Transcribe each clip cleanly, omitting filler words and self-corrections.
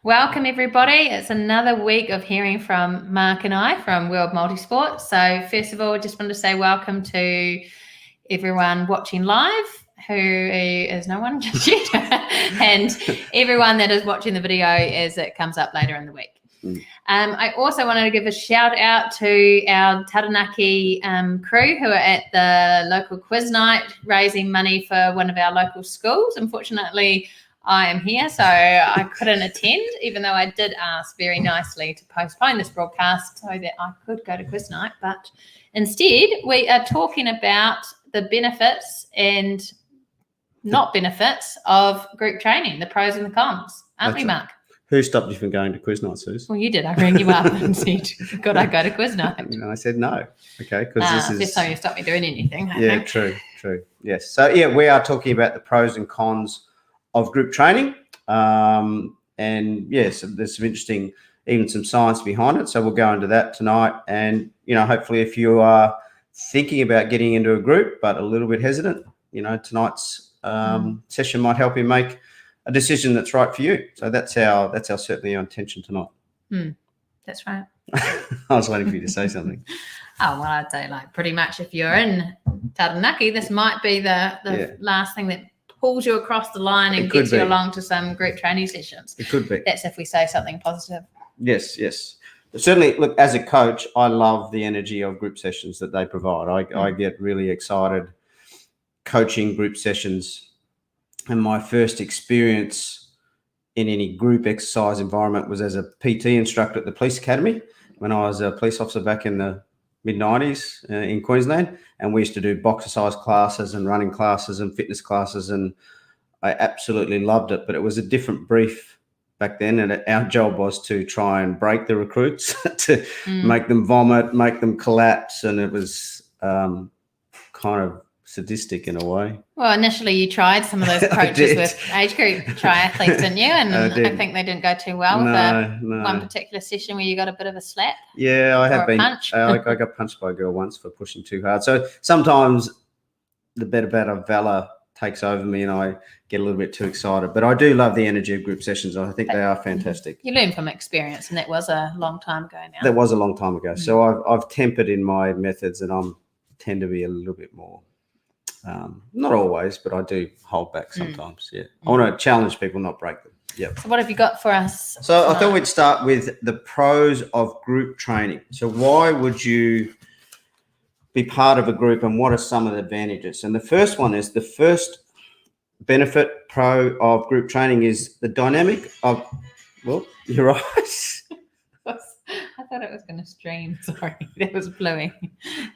Welcome, everybody. It's another week of hearing from Mark and I from World Multisport. So first of all, I just wanted to say welcome to everyone watching live, who is no one just yet, and everyone that is watching the video as it comes up later in the week. I also wanted to give a shout out to our Taranaki crew who are at the local quiz night raising money for one of our local schools. Unfortunately, I am here, so I couldn't attend, even though I did ask very nicely to postpone this broadcast so that I could go to quiz night. But instead, we are talking about the benefits and not benefits of group training, the pros and the cons, aren't we, Mark? Who stopped you from going to quiz night, Suz? Well, you did. I rang you up and said, could I go to quiz night? And I said no. Okay, because this is... That's how you stop me doing anything. Yeah, true. Yes. So, yeah, we are talking about the pros and cons of group training. And, yes, there's some interesting, even some science behind it. So we'll go into that tonight. And, hopefully if you are thinking about getting into a group but a little bit hesitant, tonight's session might help you make a decision that's right for you. So that's our certainly our intention tonight. That's right. I was waiting for you to say something. Oh, well, I'd say pretty much if you're in Taranaki, this might be the last thing that pulls you across the line and gets you along to some group training sessions. It could be. That's if we say something positive. Yes. But certainly, look, as a coach, I love the energy of group sessions that they provide. I get really excited coaching group sessions. And my first experience in any group exercise environment was as a PT instructor at the police academy when I was a police officer back in the mid-90s in Queensland. And we used to do boxercise classes and running classes and fitness classes. And I absolutely loved it. But it was a different brief back then. And our job was to try and break the recruits, to make them vomit, make them collapse. And it was kind of sadistic in a way. Well, initially you tried some of those approaches with age group triathletes, didn't you? And I think they didn't go too well with one particular session where you got a bit of a slap. Yeah, I have been. Punch. I got punched by a girl once for pushing too hard. So sometimes the better valor takes over me and I get a little bit too excited. But I do love the energy of group sessions. I think they are fantastic. You learn from experience, and that was a long time ago now. That was a long time ago. So I've tempered in my methods, and I tend to be a little bit more. Not always, but I do hold back sometimes. Yeah, I want to challenge people, not break them. Yeah. So what have you got for us? So tonight? I thought we'd start with the pros of group training. So why would you be part of a group, and what are some of the advantages? And the first one is the first benefit pro of group training is the dynamic of. Well, you're right. I thought it was going to stream. Sorry, that was blowing.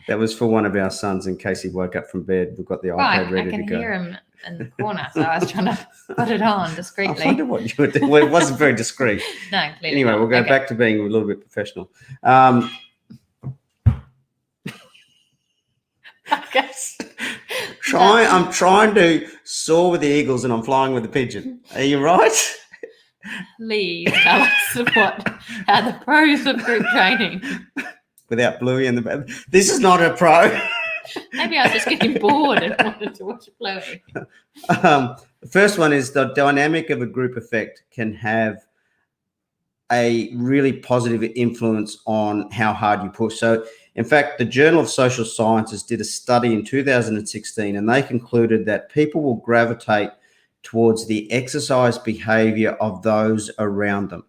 That was for one of our sons in case he woke up from bed. We've got the iPad ready to go. I can hear him in the corner, so I was trying to put it on discreetly. I wonder what you were doing. Well, it wasn't very discreet. No, clearly anyway, not. We'll go back to being a little bit professional. I guess. I'm trying to soar with the eagles and I'm flying with the pigeon. Are you right? Please tell us what are the pros of group training. Without Bluey in the back. This is not a pro. Maybe I was just getting bored and wanted to watch Bluey. The first one is the dynamic of a group effect can have a really positive influence on how hard you push. So, in fact, the Journal of Social Sciences did a study in 2016 and they concluded that people will gravitate towards the exercise behavior of those around them.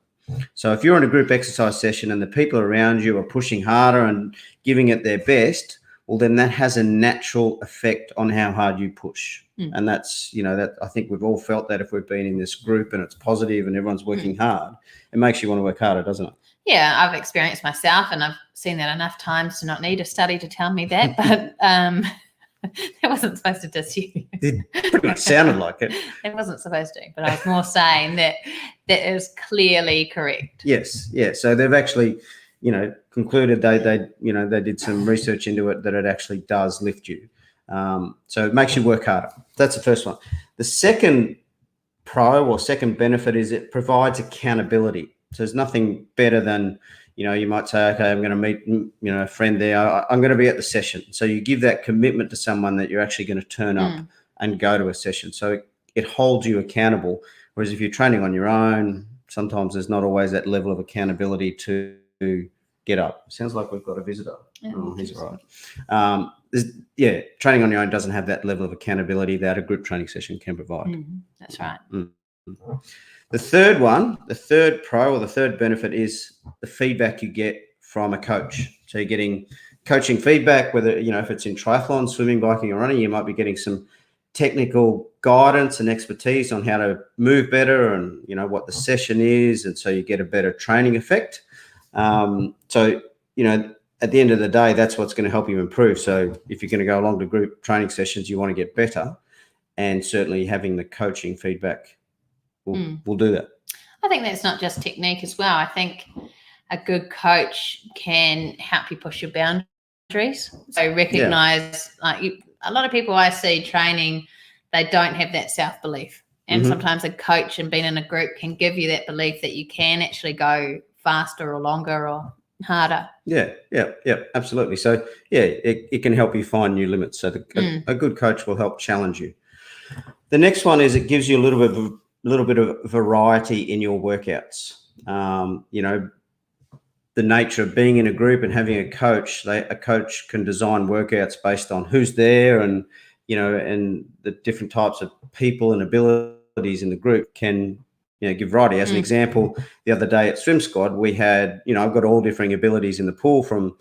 So if you're in a group exercise session and the people around you are pushing harder and giving it their best, well, then that has a natural effect on how hard you push. And that's, that I think we've all felt that if we've been in this group and it's positive and everyone's working hard, it makes you want to work harder, doesn't it? Yeah, I've experienced myself and I've seen that enough times to not need a study to tell me that, but that wasn't supposed to diss you. It pretty much sounded like it. It wasn't supposed to, but I was more saying that is clearly correct. Yes, yeah. So they've actually, concluded they did some research into it that it actually does lift you. So it makes you work harder. That's the first one. The second pro or second benefit is it provides accountability. So there's nothing better than you might say, okay, I'm going to meet, a friend there. I'm going to be at the session. So you give that commitment to someone that you're actually going to turn up and go to a session. So it holds you accountable. Whereas if you're training on your own, sometimes there's not always that level of accountability to get up. Sounds like we've got a visitor. Oh, he's all right. Training on your own doesn't have that level of accountability that a group training session can provide. That's right. The third pro or the third benefit is the feedback you get from a coach. So you're getting coaching feedback, whether, if it's in triathlon, swimming, biking, or running, you might be getting some technical guidance and expertise on how to move better and, what the session is. And so you get a better training effect. At the end of the day, that's what's going to help you improve. So if you're going to go along to group training sessions, you want to get better, and certainly having the coaching feedback will do that. I think that's not just technique as well. I think a good coach can help you push your boundaries. So recognize, a lot of people I see training, they don't have that self-belief. And sometimes a coach and being in a group can give you that belief that you can actually go faster or longer or harder. Yeah, absolutely. So it can help you find new limits. So a good coach will help challenge you. The next one is it gives you a little bit of variety in your workouts. The nature of being in a group and having a coach can design workouts based on who's there, and and the different types of people and abilities in the group can give variety. As an example, the other day at Swim Squad, we had, I've got all differing abilities in the pool, from,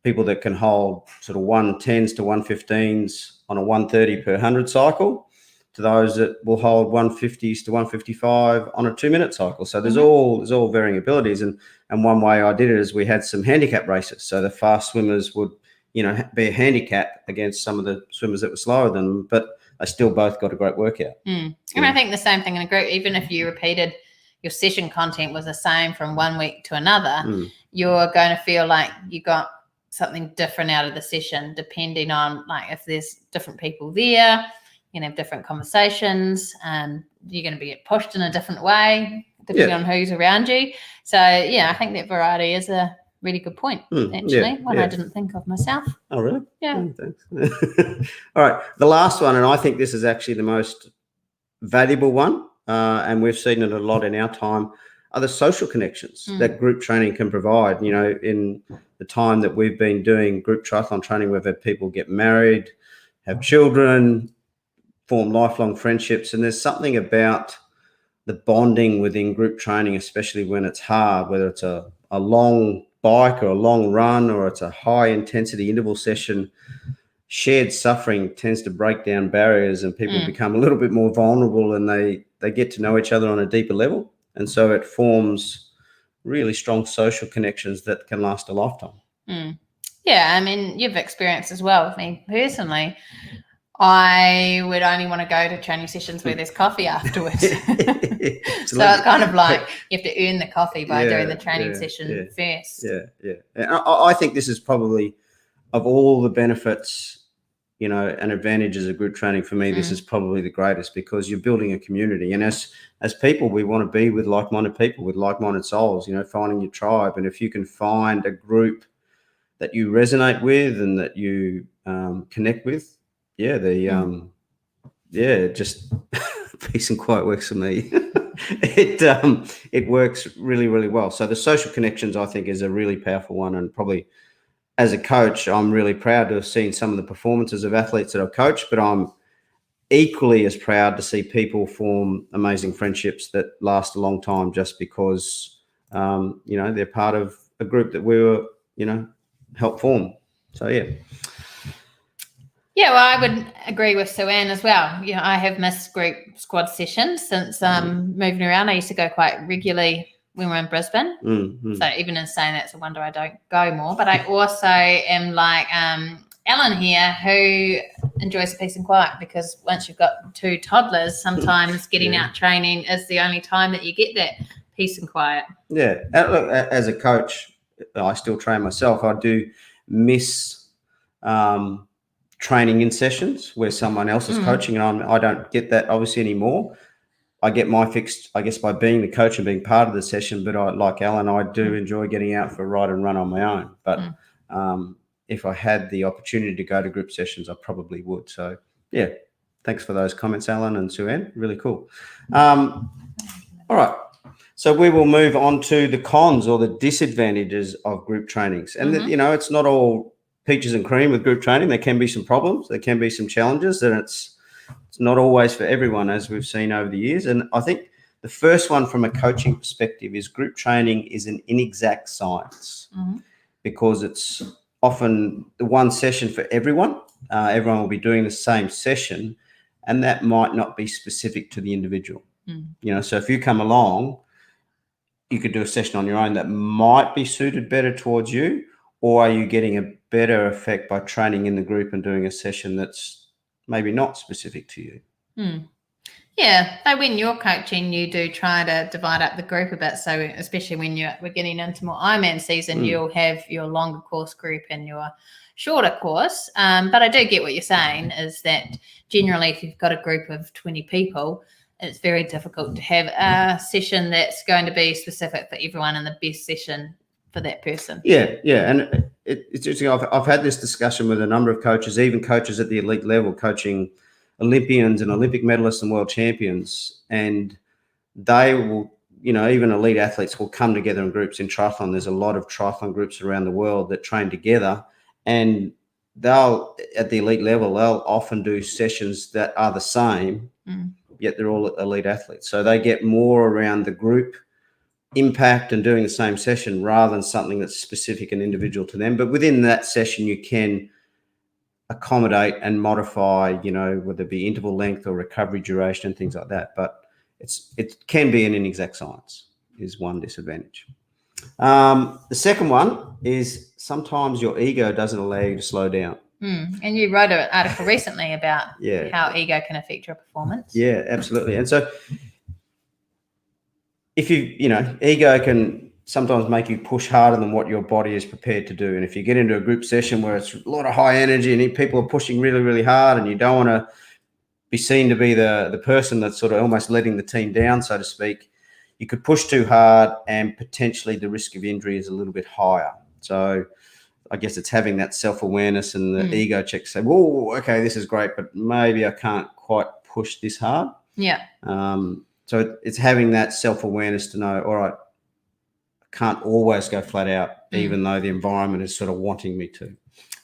people that can hold sort of 110s to 115s on a 130 per 100 cycle, to those that will hold 150s to 155 on a 2-minute cycle. So there's all varying abilities. And one way I did it is we had some handicap races. So the fast swimmers would, be a handicap against some of the swimmers that were slower than them, but they still both got a great workout. And I think the same thing in a group, even if you repeated your session content was the same from one week to another, you're going to feel like you got something different out of the session, depending on if there's different people there, you can have different conversations, and you're going to be pushed in a different way, depending on who's around you. So, I think that variety is a really good point, actually. One I didn't think of myself. Oh, really? Yeah. Oh, thanks. All right. The last one, and I think this is actually the most valuable one, and we've seen it a lot in our time, are the social connections that group training can provide. In the time that we've been doing group triathlon training, we've had people get married, have children, form lifelong friendships, and there's something about the bonding within group training, especially when it's hard, whether it's a long bike or a long run, or it's a high intensity interval session. Shared suffering tends to break down barriers, and people become a little bit more vulnerable, and they get to know each other on a deeper level. And so it forms really strong social connections that can last a lifetime. Yeah, I mean, you've experienced as well with me personally. I would only want to go to training sessions where there's coffee afterwards. So it's kind of like you have to earn the coffee by doing the training session first. Yeah. And I think this is probably, of all the benefits, and advantages of group training, for me, this is probably the greatest, because you're building a community. And as people, we want to be with like-minded people, with like-minded souls, finding your tribe. And if you can find a group that you resonate with and that you connect with, just peace and quiet works for me. It works really, really well. So the social connections, I think, is a really powerful one. And probably as a coach, I'm really proud to have seen some of the performances of athletes that I've coached, but I'm equally as proud to see people form amazing friendships that last a long time, just because they're part of a group that we were helped form. So Yeah, well, I would agree with Sue-Ann as well. I have missed group squad sessions since moving around. I used to go quite regularly when we were in Brisbane. So even in saying that, it's a wonder I don't go more. But I also am like Ellen here, who enjoys the peace and quiet, because once you've got 2 toddlers, sometimes getting out training is the only time that you get that peace and quiet. Yeah. Look, as a coach, I still train myself. I do miss training in sessions where someone else is coaching, and I don't get that obviously anymore. I get my fix, I guess, by being the coach and being part of the session. But like Alan, I do enjoy getting out for a ride and run on my own. But if I had the opportunity to go to group sessions, I probably would. So thanks for those comments, Alan and Sue-Ann. Really cool. All right. So we will move on to the cons or the disadvantages of group trainings. And, it's not all peaches and cream with group training. There can be some problems. There can be some challenges, and it's not always for everyone, as we've seen over the years. And I think the first one from a coaching perspective is group training is an inexact science because it's often the one session for everyone. Everyone will be doing the same session, and that might not be specific to the individual. So if you come along, you could do a session on your own that might be suited better towards you, or are you getting a better effect by training in the group and doing a session that's maybe not specific to you? Yeah, so when you're coaching, you do try to divide up the group a bit. So especially when we're getting into more Ironman season, you'll have your longer course group and your shorter course. But I do get what you're saying is that generally if you've got a group of 20 people, it's very difficult to have a session that's going to be specific for everyone and the best session for that person. Yeah. And it's interesting. I've had this discussion with a number of coaches, even coaches at the elite level, coaching Olympians and Olympic medalists and world champions. And they will, even elite athletes will come together in groups in triathlon. There's a lot of triathlon groups around the world that train together, and they'll, at the elite level, they'll often do sessions that are the same, yet they're all elite athletes. So they get more around the group impact and doing the same session rather than something that's specific and individual to them. But within that session, you can accommodate and modify, whether it be interval length or recovery duration and things like that. But it can be an inexact science is one disadvantage. The second one is sometimes your ego doesn't allow you to slow down. And you wrote an article recently about how ego can affect your performance. Yeah, absolutely. And so if ego can sometimes make you push harder than what your body is prepared to do. And if you get into a group session where it's a lot of high energy and people are pushing really, really hard, and you don't want to be seen to be the person that's sort of almost letting the team down, so to speak, you could push too hard and potentially the risk of injury is a little bit higher. So I guess it's having that self-awareness and the ego check to say, whoa, okay, this is great, but maybe I can't quite push this hard. Yeah. So it's having that self-awareness to know, all right, I can't always go flat out, even though the environment is sort of wanting me to.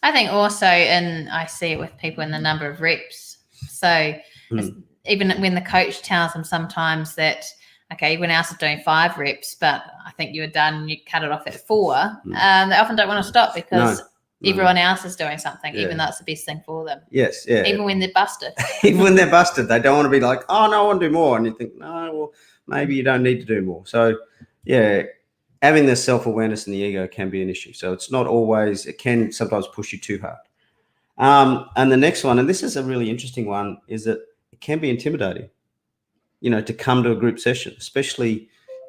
I think also, and I see it with people in the number of reps. So even when the coach tells them sometimes that, okay, everyone else is doing 5 reps, but I think you were done, you cut it off at 4. They often don't want to stop because everyone else is doing something, even though it's the best thing for them. Yes, yeah. Even when they're busted. Even when they're busted, they don't want to be like, oh, no, I want to do more. And you think, no, well, maybe you don't need to do more. So, yeah, having the self-awareness and the ego can be an issue. So it's not always, it can sometimes push you too hard. And the next one, and this is a really interesting one, is that it can be intimidating, to come to a group session, especially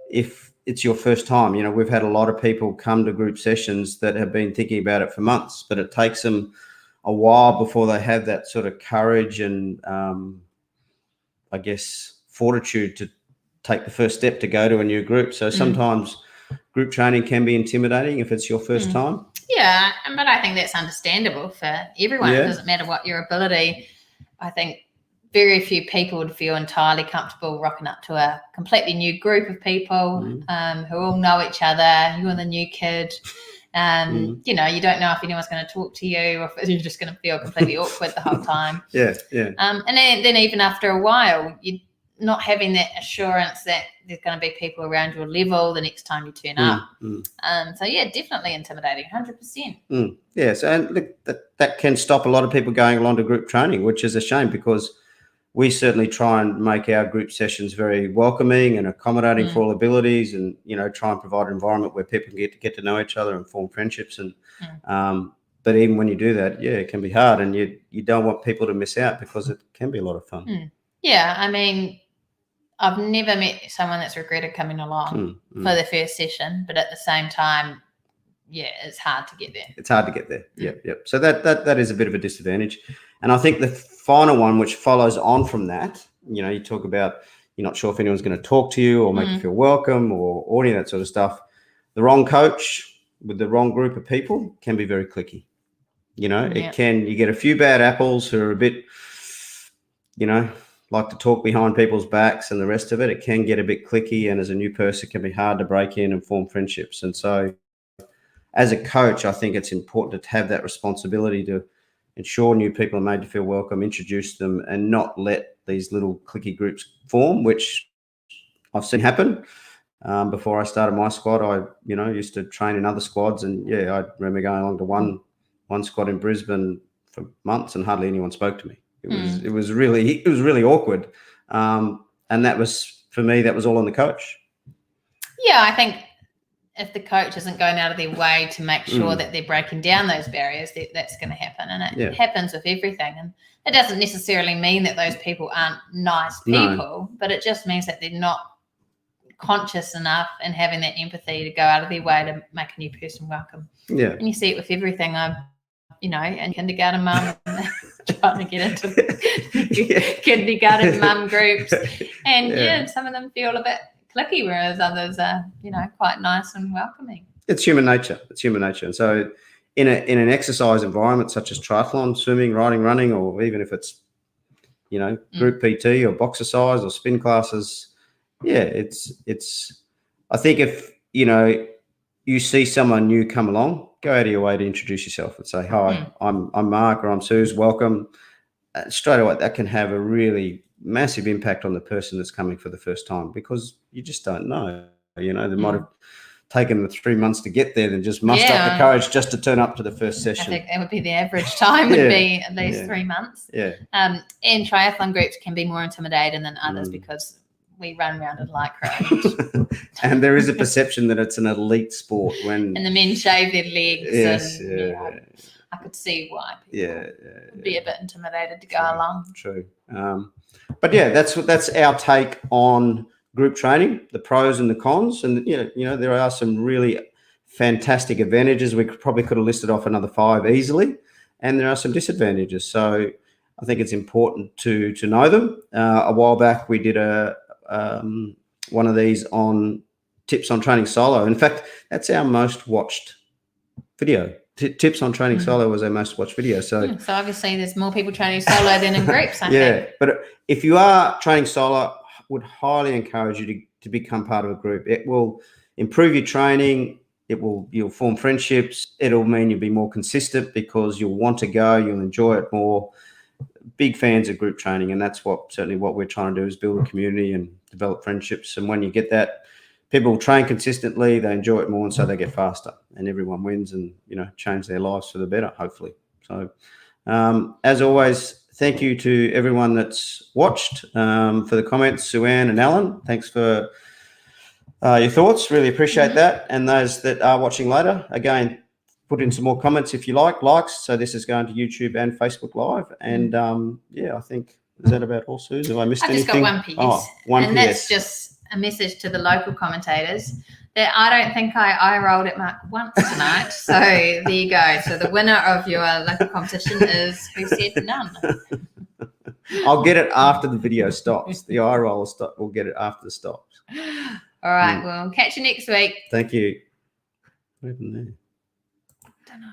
if it's your first time. We've had a lot of people come to group sessions that have been thinking about it for months, but it takes them a while before they have that sort of courage and, I guess, fortitude to take the first step to go to a new group. So sometimes group training can be intimidating if it's your first time. Yeah, but I think that's understandable for everyone. It doesn't matter what your ability. I think very few people would feel entirely comfortable rocking up to a completely new group of people who all know each other. You're the new kid. You don't know if anyone's going to talk to you or if you're just going to feel completely awkward the whole time. Yeah. And then even after a while, you're not having that assurance that there's going to be people around your level the next time you turn up. So, yeah, definitely intimidating, 100%. Yes, and look, that can stop a lot of people going along to group training, which is a shame because we certainly try and make our group sessions very welcoming and accommodating for all abilities, and try and provide an environment where people can get to know each other and form friendships. And but even when you do that, it can be hard, and you don't want people to miss out because it can be a lot of fun. Yeah, I mean, I've never met someone that's regretted coming along for the first session, but at the same time, it's hard to get there. It's hard to get there. Yep. So that is a bit of a disadvantage. And I think the final one, which follows on from that, you talk about you're not sure if anyone's going to talk to you or make you feel welcome or any of that sort of stuff. The wrong coach with the wrong group of people can be very cliquey. You get a few bad apples who are a bit, like to talk behind people's backs and the rest of it. It can get a bit cliquey, and as a new person, it can be hard to break in and form friendships. And so as a coach, I think it's important to have that responsibility to ensure new people are made to feel welcome, introduce them, and not let these little cliquey groups form, which I've seen happen. Before I started my squad, I used to train in other squads, and yeah, I remember going along to one squad in Brisbane for months, and hardly anyone spoke to me. It was really awkward, and that was, for me, that was all on the coach. Yeah, I think if the coach isn't going out of their way to make sure that they're breaking down those barriers, that's going to happen, and it happens with everything. And it doesn't necessarily mean that those people aren't nice people, but it just means that they're not conscious enough and having that empathy to go out of their way to make a new person welcome. Yeah, and you see it with everything. In kindergarten mum, trying to get into kindergarten mum groups, and some of them feel a bit cliquey, whereas others are, quite nice and welcoming. It's human nature. And so in an exercise environment such as triathlon, swimming, riding, running, or even if it's, group PT or boxercise or spin classes, it's I think if, you see someone new come along, go out of your way to introduce yourself and say, hi, I'm Mark, or I'm Suz, welcome. Straight away, that can have a really massive impact on the person that's coming for the first time, because you just don't know. They might have taken them 3 months to get there, then just muster up the courage just to turn up to the first session. I think that would be the average time, would be at least 3 months. Yeah. And triathlon groups can be more intimidating than others because we run around in lycra. And there is a perception that it's an elite sport and the men shave their legs. Yes, I could see why people would be a bit intimidated to go along. True. But that's our take on group training, the pros and the cons. And there are some really fantastic advantages. We probably could have listed off another 5 easily, and there are some disadvantages. So I think it's important to know them. A while back, we did one of these on tips on training solo. In fact, that's our most watched video. Tips on training solo was our most watched video. So obviously there's more people training solo than in groups, I think. But if you are training solo, I would highly encourage you to become part of a group. It will improve your training. You'll form friendships. It'll mean you'll be more consistent because you'll want to go, you'll enjoy it more. Big fans of group training, and that's certainly what we're trying to do, is build a community and develop friendships. And when you get that, people train consistently, they enjoy it more, and so they get faster, and everyone wins, and change their lives for the better, hopefully. So as always, thank you to everyone that's watched, for the comments. Sue-Ann and Alan, thanks for your thoughts, really appreciate that. And those that are watching later, again, put in some more comments if you likes. So this is going to YouTube and Facebook Live. And I think, is that about all, Suz? Have I missed anything? I've just got one PS. One and PS. That's just a message to the local commentators that I don't think I rolled at Mark once tonight. So there you go. So the winner of your local competition is who said none. I'll get it after the video stops. The eye roll stop. We'll get it after the stops. All right. Well, catch you next week. Thank you. What happened there? I don't know.